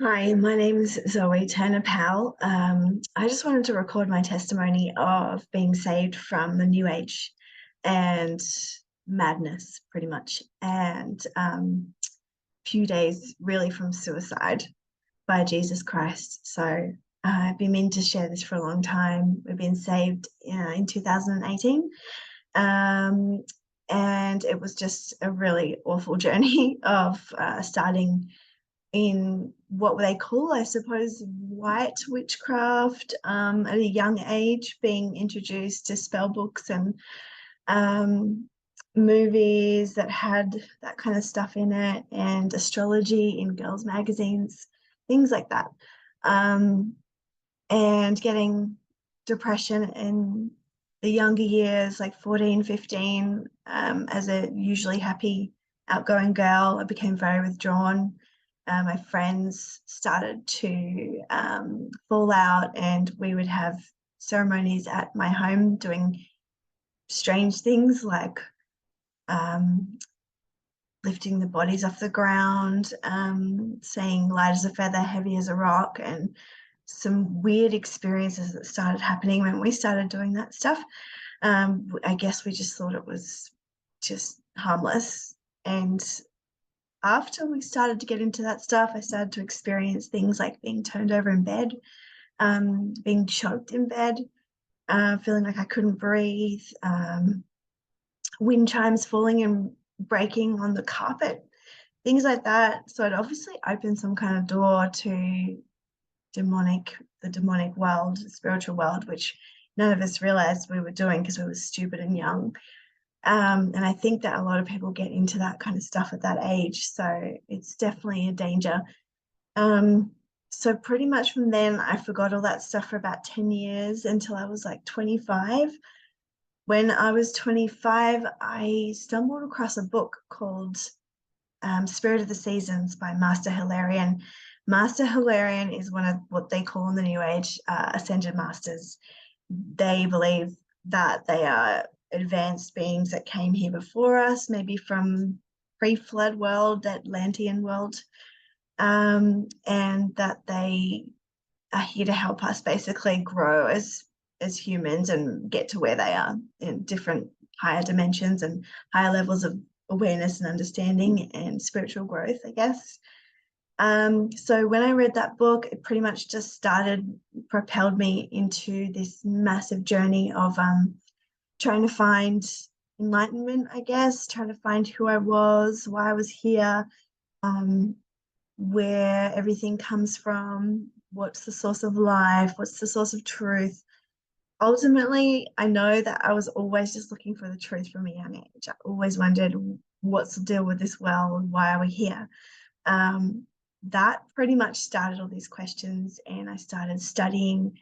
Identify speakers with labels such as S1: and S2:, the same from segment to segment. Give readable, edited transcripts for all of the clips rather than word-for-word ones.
S1: Hi, my name's Zoe Turner Powell. I just wanted to record my testimony of being saved from the New Age and madness, pretty much, and few days really from suicide by Jesus Christ. So I've been meaning to share this for a long time. We've been saved in 2018, um, and it was just a really awful journey of starting in what they call, I suppose, white witchcraft at a young age, being introduced to spell books and um, movies that had that kind of stuff in it, and astrology in girls' magazines, things like that. Um, and getting depression in the younger years, like 14, 15, as a usually happy, outgoing girl, I became very withdrawn. My friends started to fall out, and we would have ceremonies at my home doing strange things like um, lifting the bodies off the ground, saying light as a feather, heavy as a rock, and some weird experiences that started happening when we started doing that stuff. I guess we just thought it was just harmless. And after we started to get into that stuff, I started to experience things like being turned over in bed, being choked in bed, feeling like I couldn't breathe, wind chimes falling and breaking on the carpet, things like that. So it obviously opened some kind of door to the demonic world, the spiritual world, which none of us realized we were doing because we were stupid and young. And I think that a lot of people get into that kind of stuff at that age. So it's definitely a danger. Um, so pretty much from then, I forgot all that stuff for about 10 years until I was like 25. When I was 25, I stumbled across a book called Spirit of the Seasons by Master Hilarion. Master Hilarion is one of what they call in the New Age ascended masters. They believe that they are advanced beings that came here before us, maybe from pre-flood world, Atlantean world, and that they are here to help us basically grow as humans and get to where they are in different higher dimensions and higher levels of awareness and understanding and spiritual growth, I guess. So when I read that book, it pretty much just propelled me into this massive journey of trying to find enlightenment, I guess, trying to find who I was, why I was here, um, where everything comes from, what's the source of life, what's the source of truth. Ultimately, I know that I was always just looking for the truth from a young age. I always wondered, what's the deal with this world? Why are we here? Um, that pretty much started all these questions, and I started studying.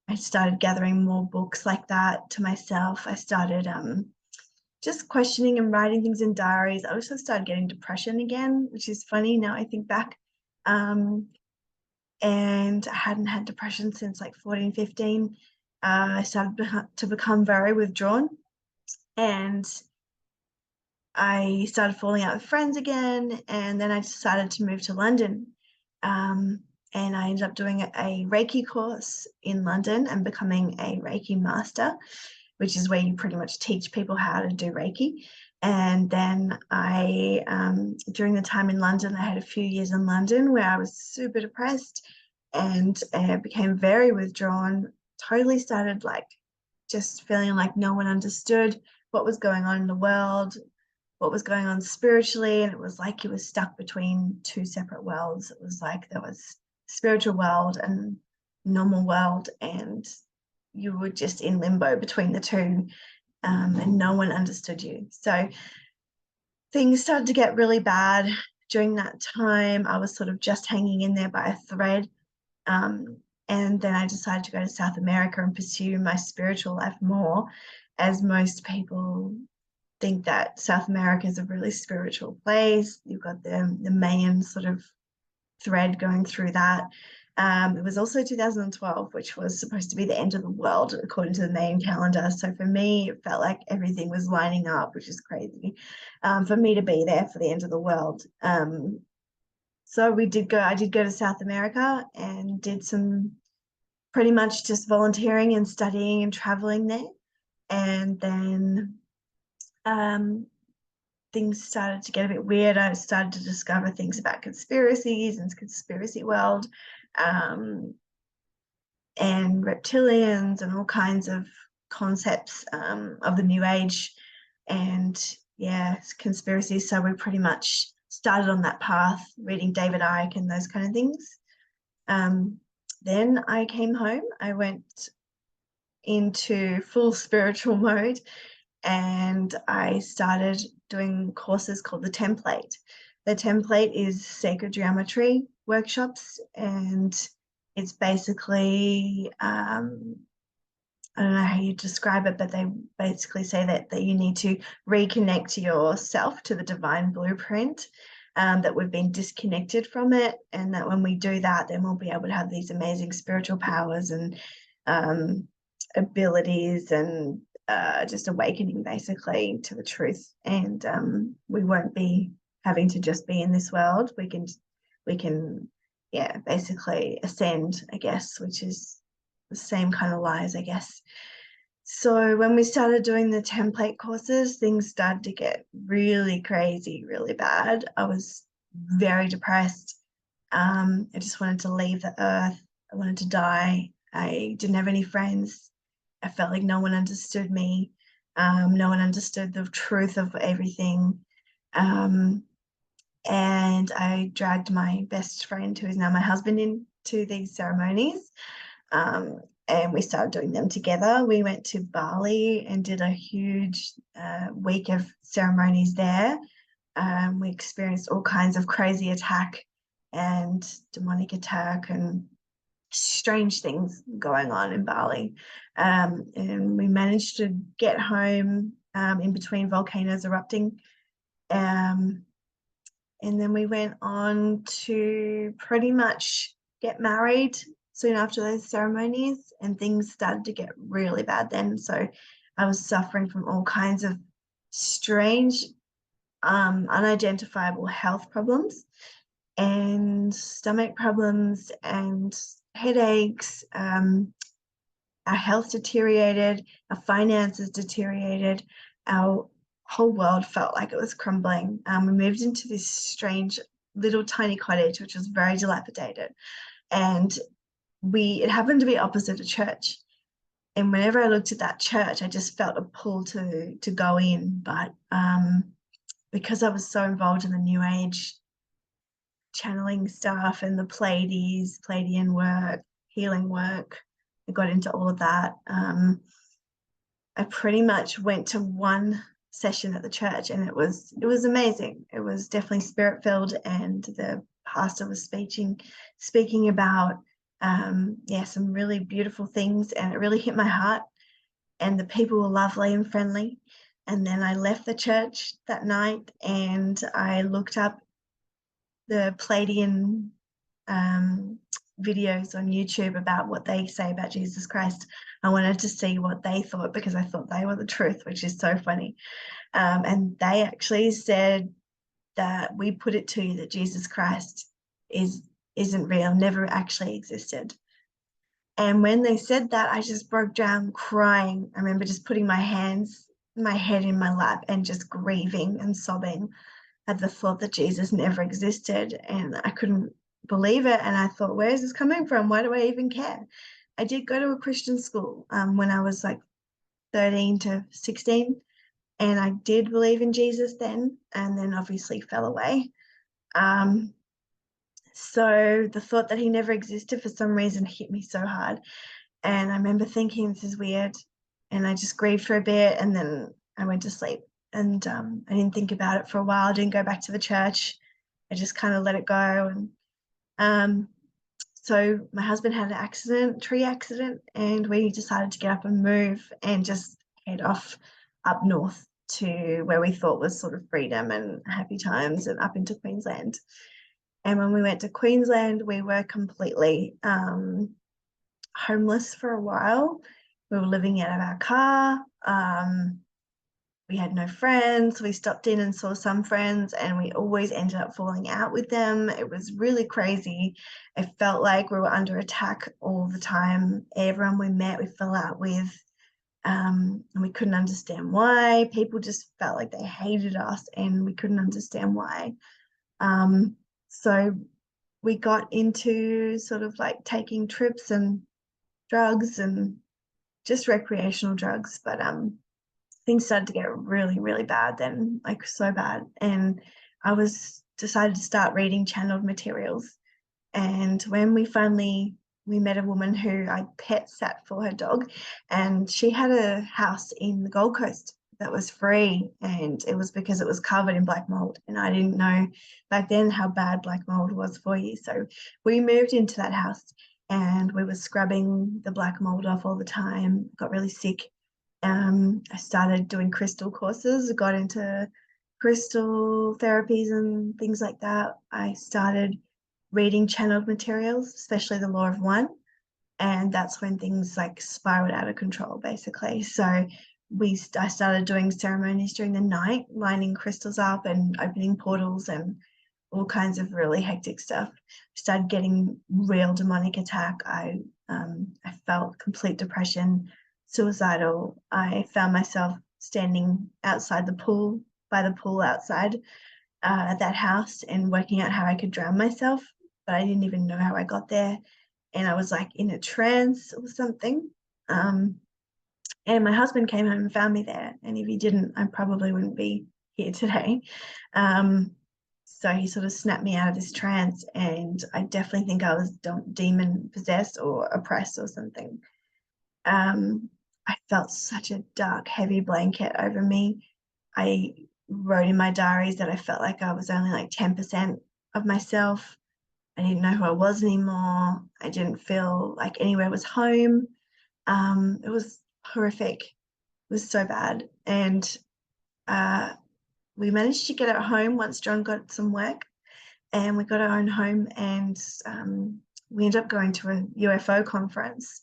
S1: I started gathering more books like that to myself. I started just questioning and writing things in diaries. I also started getting depression again, which is funny now I think back. Um, and I hadn't had depression since like 14, 15. I started to become very withdrawn, and I started falling out with friends again. And then I decided to move to London. And I ended up doing a Reiki course in London and becoming a Reiki master, which is where you pretty much teach people how to do Reiki. And then during the time in London, I had a few years in London where I was super depressed and became very withdrawn, totally started like just feeling like no one understood what was going on in the world, what was going on spiritually. And it was like you were stuck between two separate worlds. It was like there was spiritual world and normal world, and you were just in limbo between the two, and no one understood you. So things started to get really bad during that time. I was sort of just hanging in there by a thread. And then I decided to go to South America and pursue my spiritual life more, as most people think that South America is a really spiritual place. You've got the Mayan sort of thread going through that. It was also 2012, which was supposed to be the end of the world according to the Mayan calendar. So for me, it felt like everything was lining up, which is crazy, for me to be there for the end of the world. So I did go to South America and did some pretty much just volunteering and studying and traveling there. And then things started to get a bit weird. I started to discover things about conspiracies and conspiracy world, and reptilians and all kinds of concepts of the new age and conspiracies. So we pretty much started on that path, reading David Icke and those kind of things. Then I came home. I went into full spiritual mode and I started doing courses called the Template. The Template is sacred geometry workshops, and it's basically I don't know how you describe it, but they basically say that you need to reconnect yourself to the divine blueprint, that we've been disconnected from it, and that when we do that, then we'll be able to have these amazing spiritual powers and abilities and just awakening basically to the truth. And we won't be having to just be in this world. We can basically ascend, I guess, which is the same kind of lies, I guess. So when we started doing the Template courses, things started to get really crazy, really bad. I was very depressed. I just wanted to leave the earth. I wanted to die. I didn't have any friends. I felt like no one understood me. No one understood the truth of everything. And I dragged my best friend, who is now my husband, into these ceremonies. And we started doing them together. We went to Bali and did a huge week of ceremonies there. We experienced all kinds of crazy attack and demonic attack and strange things going on in Bali. And we managed to get home in between volcanoes erupting. And then we went on to pretty much get married soon after those ceremonies, and things started to get really bad then. So I was suffering from all kinds of strange, unidentifiable health problems and stomach problems and headaches. Our health deteriorated, our finances deteriorated, our whole world felt like it was crumbling. We moved into this strange little tiny cottage, which was very dilapidated, and it happened to be opposite a church. And whenever I looked at that church, I just felt a pull to go in. But because I was so involved in the New Age channeling stuff and the Pleiadian work, healing work, I got into all of that. I pretty much went to one session at the church, and it was amazing. It was definitely spirit filled, and the pastor was speaking about some really beautiful things, and it really hit my heart. And the people were lovely and friendly. And then I left the church that night, and I looked up the Pleiadian videos on YouTube about what they say about Jesus Christ. I wanted to see what they thought, because I thought they were the truth, which is so funny. And they actually said that we put it to you that Jesus Christ isn't real, never actually existed. And when they said that, I just broke down crying. I remember just putting my head in my lap and just grieving and sobbing at the thought that Jesus never existed. And I couldn't believe it. And I thought, where is this coming from? Why do I even care? I did go to a Christian school when I was like 13 to 16. And I did believe in Jesus then, and then obviously fell away. So the thought that he never existed for some reason hit me so hard. And I remember thinking, this is weird. And I just grieved for a bit, and then I went to sleep. And I didn't think about it for a while. I didn't go back to the church. I just kind of let it go. And so my husband had an tree accident, and we decided to get up and move and just head off up north to where we thought was sort of freedom and happy times, and up into Queensland. And when we went to Queensland, we were completely homeless for a while. We were living out of our car. we had no friends. We stopped in and saw some friends, and we always ended up falling out with them. It was really crazy. It felt like we were under attack all the time. Everyone we met, we fell out with, and we couldn't understand why. People just felt like they hated us, and we couldn't understand why. So we got into sort of like taking trips and drugs and just recreational drugs, but things started to get really, really bad then, like so bad. And I was decided to start reading channeled materials. And when we met a woman who I pet sat for her dog, and she had a house in the Gold Coast that was free, and it was because it was covered in black mold. And I didn't know back then how bad black mold was for you. So we moved into that house, and we were scrubbing the black mold off all the time, got really sick. I started doing crystal courses, got into crystal therapies and things like that. I started reading channeled materials, especially the Law of One, and that's when things like spiraled out of control, basically. So I started doing ceremonies during the night, lining crystals up and opening portals and all kinds of really hectic stuff. Started getting real demonic attack. I felt complete depression, suicidal. I found myself standing outside the pool, by the pool outside at that house, and working out how I could drown myself, but I didn't even know how I got there. And I was like in a trance or something. And my husband came home and found me there. And if he didn't, I probably wouldn't be here today. So he sort of snapped me out of this trance, and I definitely think I was demon possessed or oppressed or something. I felt such a dark, heavy blanket over me. I wrote in my diaries that I felt like I was only like 10% of myself. I didn't know who I was anymore. I didn't feel like anywhere was home. It was horrific. It was so bad. And we managed to get it home once John got some work, and we got our own home, and we ended up going to a UFO conference,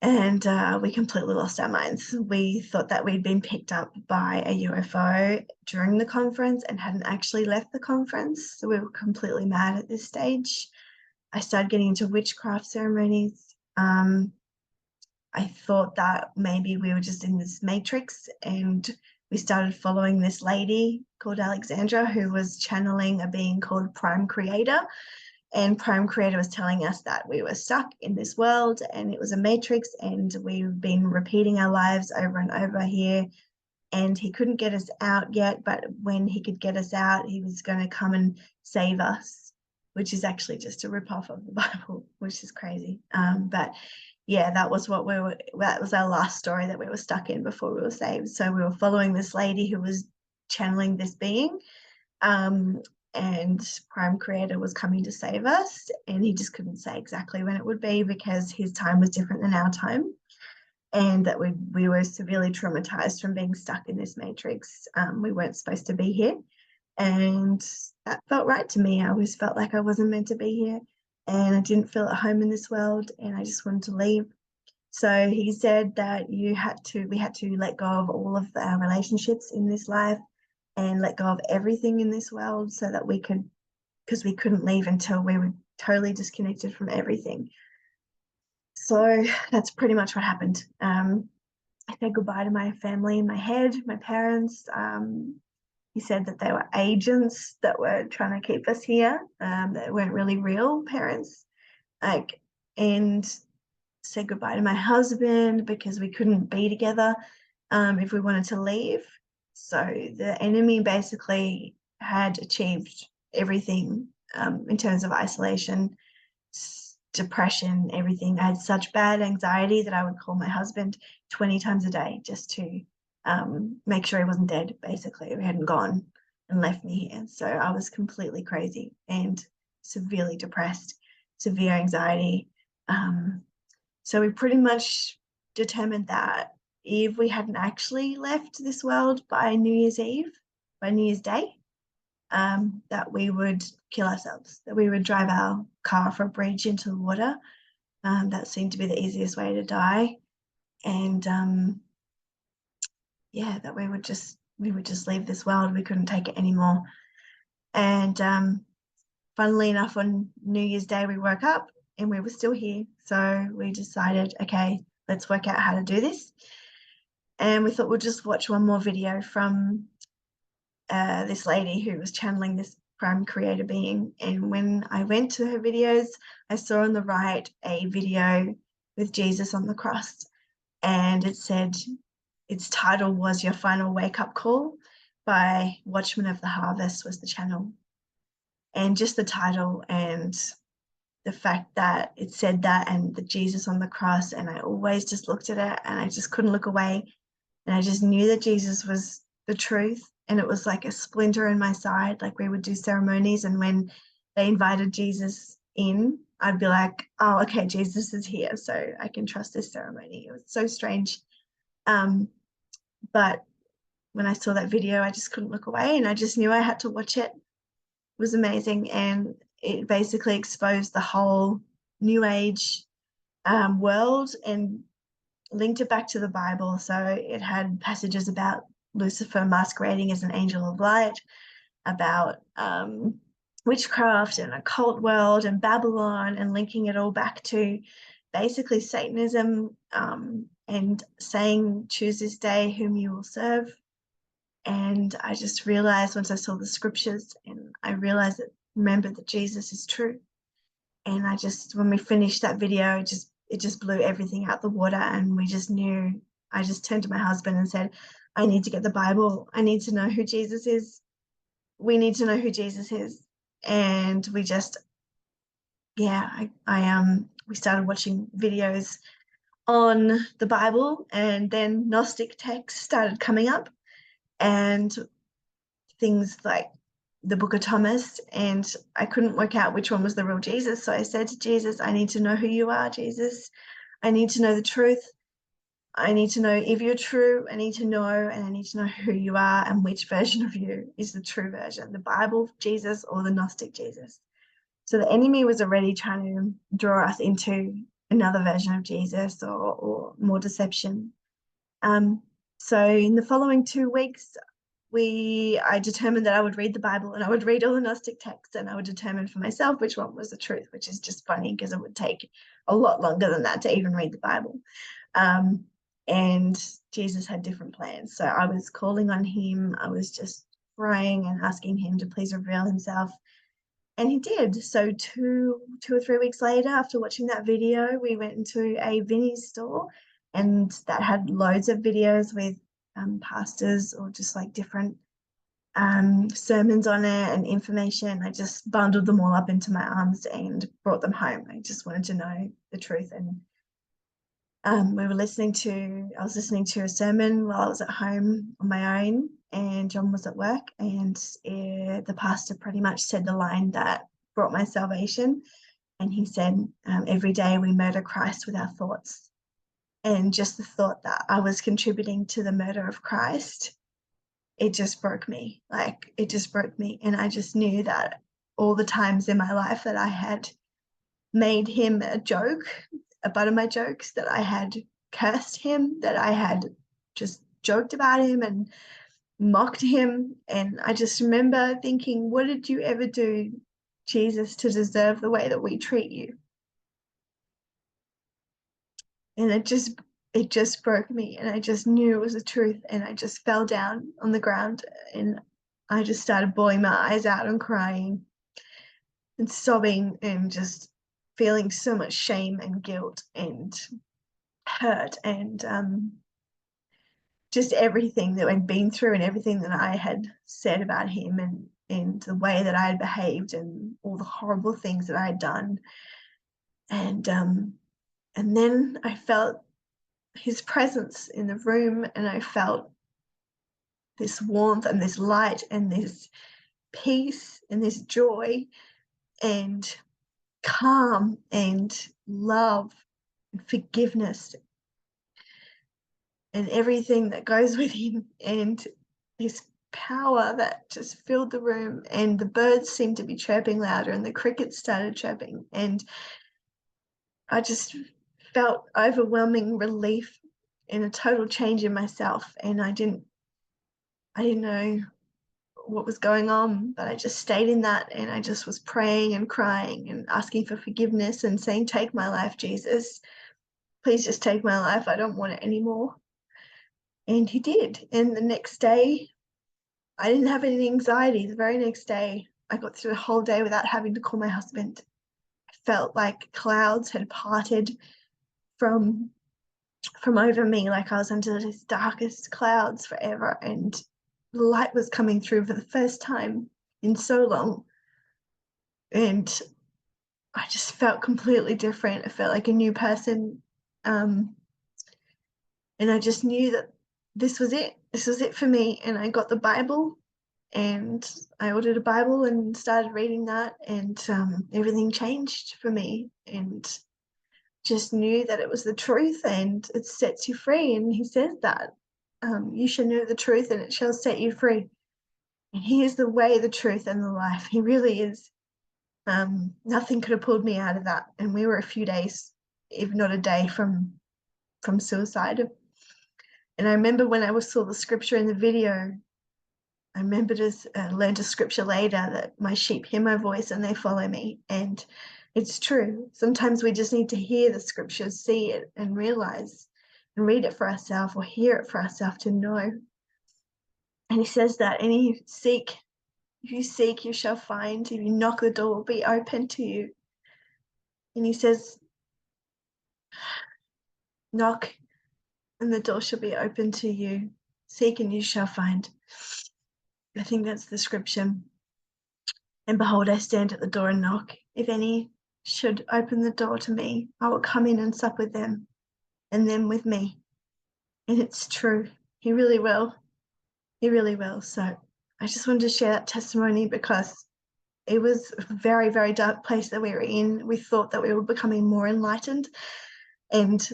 S1: and we completely lost our minds. We thought that we'd been picked up by a UFO during the conference and hadn't actually left the conference. So we were completely mad at this stage. I started getting into witchcraft ceremonies. I thought that maybe we were just in this matrix, and we started following this lady called Alexandra, who was channeling a being called Prime Creator. And Prime Creator was telling us that we were stuck in this world and it was a matrix, and we've been repeating our lives over and over here, and he couldn't get us out yet, but when he could get us out, he was going to come and save us, which is actually just a ripoff of the Bible, which is crazy. But yeah, that was that was our last story that we were stuck in before we were saved. So we were following this lady who was channeling this being, and Prime Creator was coming to save us, and he just couldn't say exactly when it would be because his time was different than our time, and that we were severely traumatized from being stuck in this matrix. We weren't supposed to be here, and that felt right to me. I always felt like I wasn't meant to be here, and I didn't feel at home in this world, and I just wanted to leave. So he said that we had to let go of all of our relationships in this life and let go of everything in this world so that we could, because we couldn't leave until we were totally disconnected from everything. So that's pretty much what happened. I said goodbye to my family in my head, my parents. He said that they were agents that were trying to keep us here. They weren't really real parents. And said goodbye to my husband because we couldn't be together if we wanted to leave. So the enemy basically had achieved everything in terms of isolation, depression, everything. I had such bad anxiety that I would call my husband 20 times a day just to make sure he wasn't dead, basically, he hadn't gone and left me here. So I was completely crazy and severely depressed, severe anxiety. So we pretty much determined that if we hadn't actually left this world by New Year's Eve, by New Year's Day, that we would kill ourselves, that we would drive our car off a bridge into the water. That seemed to be the easiest way to die. And yeah, that we would just leave this world. We couldn't take it anymore. And funnily enough, on New Year's Day, we woke up and we were still here. So we decided, okay, let's work out how to do this. And we thought we'll just watch one more video from this lady who was channeling this prime creator being. And when I went to her videos, I saw on the right a video with Jesus on the cross. And it said, its title was Your Final Wake Up Call by Watchmen of the Harvest was the channel. And just the title and the fact that it said that and the Jesus on the cross, and I always just looked at it and I just couldn't look away. And I just knew that Jesus was the truth. And it was like a splinter in my side. Like we would do ceremonies, and when they invited Jesus in, I'd be like, oh, okay, Jesus is here, so I can trust this ceremony. It was so strange. But when I saw that video, I just couldn't look away, and I just knew I had to watch it. It was amazing, and it basically exposed the whole New Age world and linked it back to the Bible. So it had passages about Lucifer masquerading as an angel of light, about witchcraft and occult world and Babylon, and linking it all back to basically Satanism, and saying, choose this day whom you will serve. And I just realized once I saw the scriptures, and I realized that, remembered that Jesus is true. And I just, when we finished that video, it just blew everything out the water. And we just knew, I just turned to my husband and said, I need to get the Bible. I need to know who Jesus is. We need to know who Jesus is. And we just, yeah, we started watching videos on the Bible, and then Gnostic texts started coming up, and things like the Book of Thomas, and I couldn't work out which one was the real Jesus. So I said to Jesus, I need to know who you are, Jesus. I need to know the truth. I need to know if you're true. I need to know, and I need to know who you are and which version of you is the true version, the Bible Jesus or the Gnostic Jesus. So the enemy was already trying to draw us into another version of Jesus, or more deception. So in the following 2 weeks, I determined that I would read the Bible, and I would read all the Gnostic texts, and I would determine for myself which one was the truth, which is just funny because it would take a lot longer than that to even read the Bible. And Jesus had different plans. So I was calling on him. I was just praying and asking him to please reveal himself. And he did. So two or 3 weeks later, after watching that video, we went into a Vinnie's store, and that had loads of videos with pastors or just like different sermons on it and information. I just bundled them all up into my arms and brought them home. I just wanted to know the truth. And I was listening to a sermon while I was at home on my own, and John was at work, and the pastor pretty much said the line that brought my salvation. And he said, every day we murder Christ with our thoughts. And just the thought that I was contributing to the murder of Christ, it just broke me. Like, it just broke me. And I just knew that all the times in my life that I had made him a joke, a butt of my jokes, that I had cursed him, that I had just joked about him and mocked him. And I just remember thinking, what did you ever do, Jesus, to deserve the way that we treat you? And it just broke me, and I just knew it was the truth, and I just fell down on the ground, and I just started bawling my eyes out and crying and sobbing and just feeling so much shame and guilt and hurt, and just everything that I'd been through and everything that I had said about him, and the way that I had behaved and all the horrible things that I had done. And then I felt his presence in the room, and I felt this warmth and this light and this peace and this joy and calm and love and forgiveness and everything that goes with him, and this power that just filled the room. And the birds seemed to be chirping louder, and the crickets started chirping, and I just felt overwhelming relief in a total change in myself, and I didn't know what was going on, but I just stayed in that, and I just was praying and crying and asking for forgiveness and saying, take my life, Jesus. Please just take my life. I don't want it anymore. And he did. And the next day, I didn't have any anxiety. The very next day, I got through the whole day without having to call my husband. I felt like clouds had parted from over me, like I was under these darkest clouds forever, and the light was coming through for the first time in so long. And I just felt completely different. I felt like a new person. And I just knew that this was it. This was it for me. And I got the Bible, and I ordered a Bible and started reading that, and everything changed for me, and just knew that it was the truth, and it sets you free. And he says that you shall know the truth and it shall set you free. And he is the way, the truth, and the life. He really is. Nothing could have pulled me out of that. And we were a few days, if not a day, from suicide. And I remember when I saw the scripture in the video, I remembered learned a scripture later that my sheep hear my voice and they follow me. And it's true. Sometimes we just need to hear the scriptures, see it, and realize and read it for ourselves or hear it for ourselves to know. And he says that, and if you seek, you shall find. If you knock, the door will be open to you. And he says, knock, and the door shall be open to you. Seek, and you shall find. I think that's the scripture. And behold, I stand at the door and knock. If any should open the door to me, I will come in and sup with them, and them with me. And it's true. He really will. He really will. So I just wanted to share that testimony because it was a very, very dark place that we were in. We thought that we were becoming more enlightened. And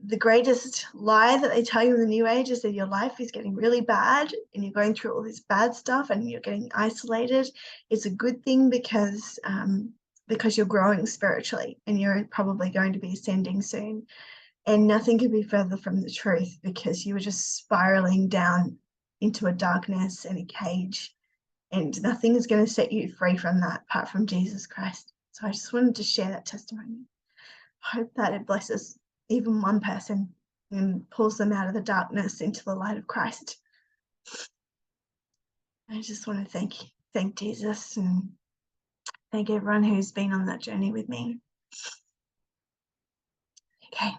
S1: the greatest lie that they tell you in the New Age is that your life is getting really bad and you're going through all this bad stuff and you're getting isolated. It's a good thing because you're growing spiritually and you're probably going to be ascending soon. And nothing could be further from the truth, because you were just spiraling down into a darkness and a cage, and nothing is going to set you free from that apart from Jesus Christ. So I just wanted to share that testimony. I hope that it blesses even one person and pulls them out of the darkness into the light of Christ. I just want to thank Jesus and thank everyone who's been on that journey with me. Okay.